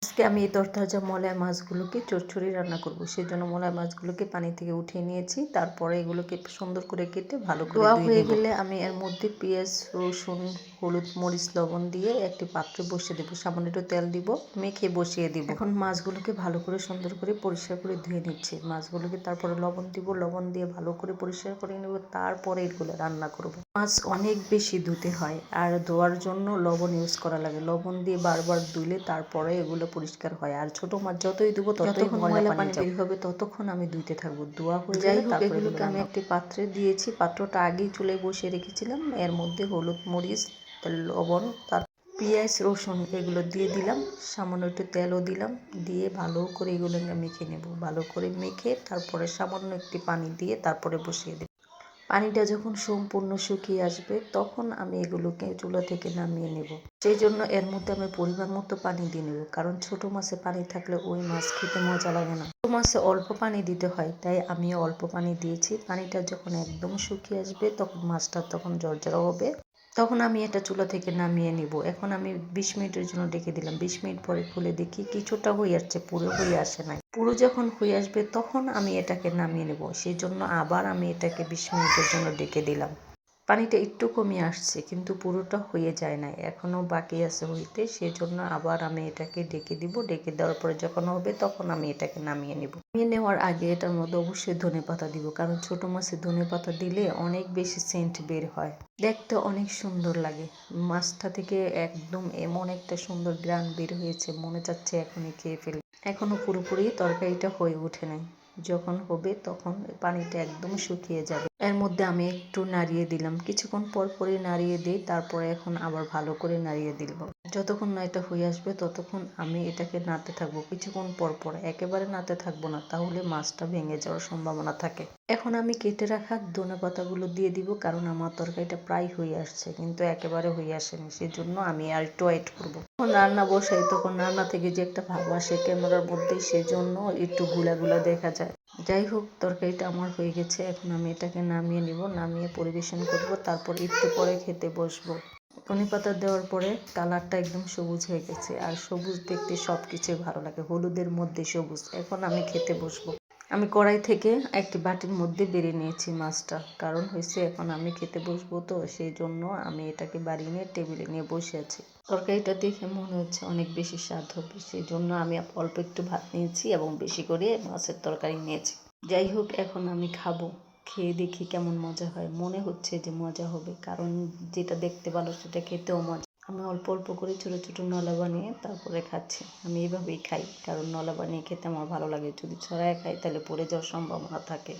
আজকে আমি এই তরতাজা মলায় মাছগুলোকে চচ্চড়ি রান্না করব। সেজন্য মলায় মাছগুলোকে পানি থেকে উঠিয়ে নিয়েছি। তারপরে এগুলোকে সুন্দর করে কেটে ভালো করে ধুয়ে হয়ে গেলে আমি এর মধ্যে পেঁয়াজ, রসুন, হলুদ, মরিচ, লবণ দিয়ে একটি পাত্রে বসিয়ে দেবো। সামান্য একটু তেল দিব, মেখে বসিয়ে দিব। এখন মাছগুলোকে ভালো করে সুন্দর করে পরিষ্কার করে ধুয়ে নিচ্ছি। মাছগুলোকে তারপরে লবণ দিব, লবণ দিয়ে ভালো করে পরিষ্কার করে নেব। তারপরে এগুলো রান্না করব। মাছ অনেক বেশি ধুতে হয় আর ধোয়ার জন্য লবণ ইউজ করা লাগে। লবণ দিয়ে বারবার ধুলে তারপরে এগুলো পরিষ্কার হয়। আর ছোট মাছ যতই ধুবো ততই ময়লা পানি বের হবে, ততক্ষণ আমি ধুইতে থাকবো। ধোয়া হয়ে যাই হোক, এগুলোকে আমি একটি পাত্রে দিয়েছি। পাত্রটা আগেই চুলায় বসিয়ে রেখেছিলাম। এর মধ্যে হলুদ, মরিচ, লবণ, তার পেঁয়াজ, রসুন এগুলো দিয়ে দিলাম। সামান্য একটু তেলও দিলাম। দিয়ে ভালো করে এগুলো মেখে নেব। ভালো করে মেখে তারপরে সামান্য একটি পানি দিয়ে তারপরে বসিয়ে দেব। পানিটা যখন সম্পূর্ণ শুকিয়ে আসবে তখন আমি এগুলোকে চুলা থেকে নামিয়ে নেব। সেই জন্য এর মধ্যে আমি পরিমাণ মতো পানি দিয়ে নেব, কারণ ছোট মাছে পানি থাকলে ওই মাছ খেতে মজা লাগে না। ছোট মাছে অল্প পানি দিতে হয়, তাই আমি অল্প পানি দিয়েছি। পানিটা যখন একদম শুকিয়ে আসবে তখন মাছটা তখন ঝরঝরা হবে। তখন আমি এটা চুলা থেকে নামিয়ে নিব। এখন আমি 20 মিনিটের জন্য রেখে দিলাম। 20 মিনিট পরে খুলে দেখি কিছুটা হয়ে আসছে, পুরো হয়ে আসে নাই। পুরো যখন হয়ে আসবে তখন আমি এটাকে নামিয়ে নেব। সেই জন্য আবার আমি এটাকে 20 মিনিটের জন্য রেখে দিলাম। পানিটা একটু কমে আসছে, কিন্তু পুরোটা হয়ে যায় না, এখনও বাকি আছে হইতে। সেজন্য আবার আমি এটাকে ঢেকে দিব। ঢেকে দেওয়ার পরে যখন হবে তখন আমি এটাকে নামিয়ে নেব। নামিয়ে নেওয়ার আগে এটার মধ্যে অবশ্যই ধনেপাতা দিব, কারণ ছোট মাছে ধনেপাতা দিলে অনেক বেশি সেন্ট বের হয়, দেখতে অনেক সুন্দর লাগে। মাছটা থেকে একদম এমন একটা সুন্দর ঘ্রাণ বের হয়েছে, মনে চাচ্ছে এখনই খেয়ে ফেলি। এখনো পুরোপুরি তরকারিটা হয়ে ওঠে নাই। যখন হবে তখন পানিটা একদম শুকিয়ে যাবে। এর মধ্যে আমি একটু নাড়িয়ে দিলাম। কিছুক্ষণ পর পরই নাড়িয়ে দিই। তারপরে এখন আবার ভালো করে নাড়িয়ে দিব। যতক্ষণ না এটা হয়ে আসবে ততক্ষণ আমি এটাকে নাড়তে থাকবো। কিছুক্ষণ পর পর, একেবারে নাড়তে থাকবো না, তাহলে মাছটা ভেঙে যাওয়ার সম্ভাবনা থাকে। এখন আমি কেটে রাখা ধনেপাতাগুলো দিয়ে দিব, কারণ আমার তরকারিটা প্রায় হয়ে আসছে, কিন্তু একেবারে হয়ে আসেনি। সেজন্য আমি আর একটু ওয়েট করবো। যখন রান্না বসাই তখন রান্না থেকে যে একটা ভাব আসে ক্যামেরার মধ্যে, সেজন্য একটু গুলা গুলা দেখা যায়। যাই হোক, তরকারিটা আমার হয়ে গেছে। এখন আমি এটাকে নামিয়ে নিব, নামিয়ে পরিবেশন করব। তারপর একটু পরে খেতে বসবো। ধনেপাতা দেওয়ার পরে কালারটা একদম সবুজ হয়ে গেছে, আর সবুজ দেখতে সব কিছুই ভালো লাগে, হলুদের মধ্যে সবুজ। এখন আমি খেতে বসবো। আমি কড়াই থেকে একটি বাটির মধ্যে বেড়ে নিয়েছি মাছটা, কারণ হয়েছে এখন আমি খেতে বসবো, তো সেই জন্য আমি এটাকে বাড়ি নিয়ে টেবিলে নিয়ে বসে আছি। তরকারিটা দেখে মনে হচ্ছে অনেক বেশি স্বাদ হবে, সেই জন্য আমি অল্প একটু ভাত নিয়েছি এবং বেশি করে মাছের তরকারি নিয়েছি। যাই হোক, এখন আমি খাবো। খেয়ে দেখি কেমন মজা হয়। মনে হচ্ছে যে মজা হবে, কারণ যেটা দেখতে ভালো সেটা খেতেও মজা। আমি অল্প অল্প করে ছোটো ছোটো নলা বানিয়ে তারপরে খাচ্ছি। আমি এভাবেই খাই, কারণ নলা বানিয়ে খেতে আমার ভালো লাগে। যদি ছড়ায় খাই তাহলে পড়ে যাওয়ার সম্ভাবনা থাকে।